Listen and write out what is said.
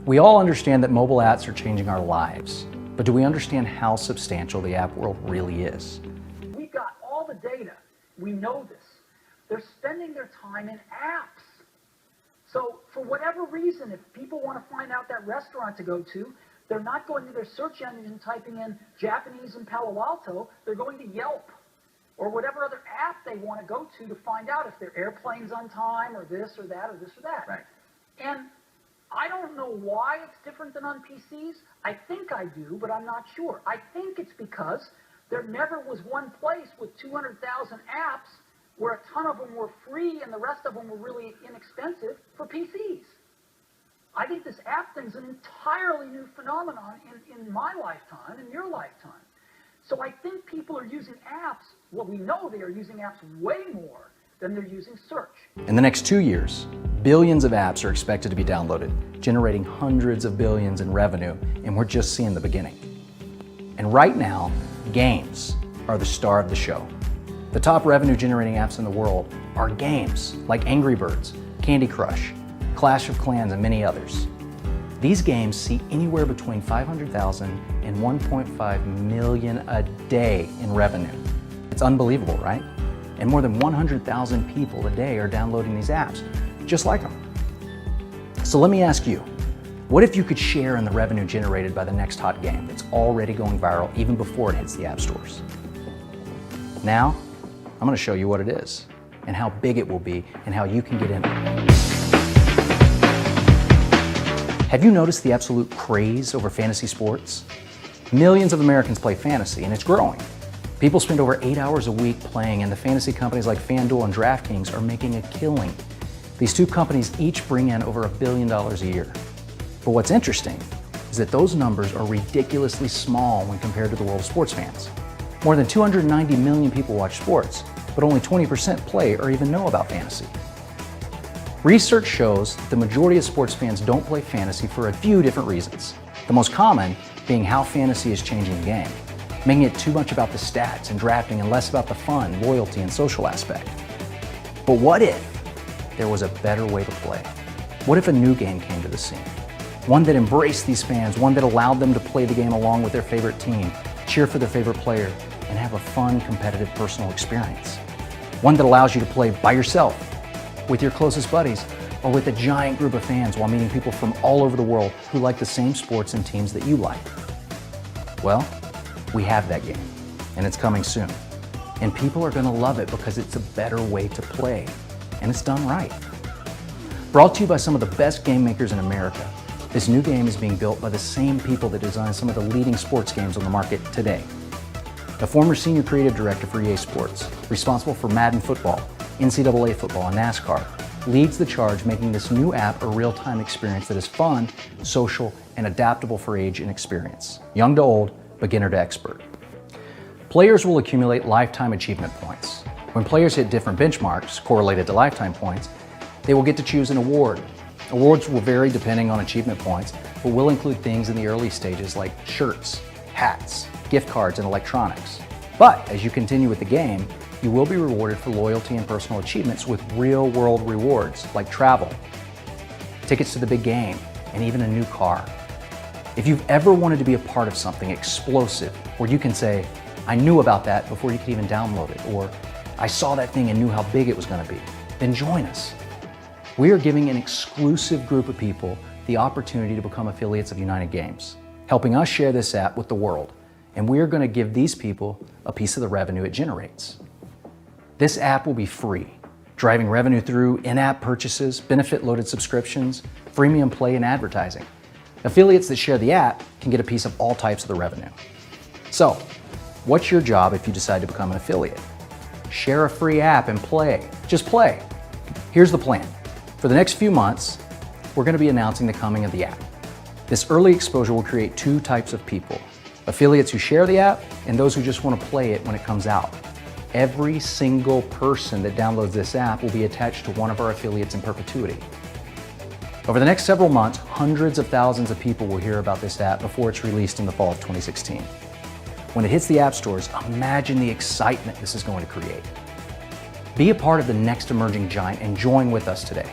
We all understand that mobile apps are changing our lives, but do we understand how substantial the app world really is? We've got all the data. We know this. They're spending their time in apps. So for whatever reason, if people want to find out that restaurant to go to, they're not going to their search engine typing in Japanese in Palo Alto. They're going to Yelp or whatever other app they want to go to find out if their airplane's on time or this or that or this or that. Right. And I don't know why it's different than on PCs. I think I do, but I'm not sure. I think it's because there never was one place with 200,000 apps where a ton of them were free and the rest of them were really inexpensive for PCs. I think this app thing's an entirely new phenomenon in my lifetime, in your lifetime. So I think people are using apps, well, we know they are using apps way more than they're using search. In the next 2 years, billions of apps are expected to be downloaded, generating hundreds of billions in revenue, and we're just seeing the beginning. And right now, games are the star of the show. The top revenue-generating apps in the world are games like Angry Birds, Candy Crush, Clash of Clans, and many others. These games see anywhere between 500,000 and 1.5 million a day in revenue. It's unbelievable, right? And more than 100,000 people a day are downloading these apps, just like them. So let me ask you, what if you could share in the revenue generated by the next hot game that's already going viral even before it hits the app stores? Now, I'm going to show you what it is and how big it will be and how you can get in it. Have you noticed the absolute craze over fantasy sports? Millions of Americans play fantasy, and it's growing. People spend over 8 hours a week playing, and the fantasy companies like FanDuel and DraftKings are making a killing. These two companies each bring in over $1 billion a year. But what's interesting is that those numbers are ridiculously small when compared to the world of sports fans. More than 290 million people watch sports, but only 20% play or even know about fantasy. Research shows that the majority of sports fans don't play fantasy for a few different reasons. The most common being how fantasy is changing the game, making it too much about the stats and drafting and less about the fun, loyalty, and social aspect. But what if there was a better way to play? What if a new game came to the scene? One that embraced these fans, one that allowed them to play the game along with their favorite team, cheer for their favorite player, and have a fun, competitive, personal experience. One that allows you to play by yourself, with your closest buddies, or with a giant group of fans while meeting people from all over the world who like the same sports and teams that you like. Well, we have that game, and it's coming soon. And people are gonna love it because it's a better way to play, and it's done right. Brought to you by some of the best game makers in America, this new game is being built by the same people that design some of the leading sports games on the market today. A former senior creative director for EA Sports, responsible for Madden football, NCAA football, and NASCAR, leads the charge making this new app a real-time experience that is fun, social, and adaptable for age and experience. Young to old, beginner to expert. Players will accumulate lifetime achievement points. When players hit different benchmarks correlated to lifetime points, they will get to choose an award. Awards will vary depending on achievement points, but will include things in the early stages like shirts, hats, gift cards, and electronics. But as you continue with the game, you will be rewarded for loyalty and personal achievements with real-world rewards like travel, tickets to the big game, and even a new car. If you've ever wanted to be a part of something explosive, where you can say, I knew about that before you could even download it, or I saw that thing and knew how big it was going to be, then join us. We are giving an exclusive group of people the opportunity to become affiliates of United Games, helping us share this app with the world, and we are going to give these people a piece of the revenue it generates. This app will be free, driving revenue through in-app purchases, benefit-loaded subscriptions, freemium play, and advertising. Affiliates that share the app can get a piece of all types of the revenue. So, what's your job if you decide to become an affiliate? Share a free app and play. Just play. Here's the plan. For the next few months, we're going to be announcing the coming of the app. This early exposure will create two types of people: affiliates who share the app and those who just want to play it when it comes out. Every single person that downloads this app will be attached to one of our affiliates in perpetuity. Over the next several months, hundreds of thousands of people will hear about this app before it's released in the fall of 2016. When it hits the app stores, imagine the excitement this is going to create. Be a part of the next emerging giant and join with us today.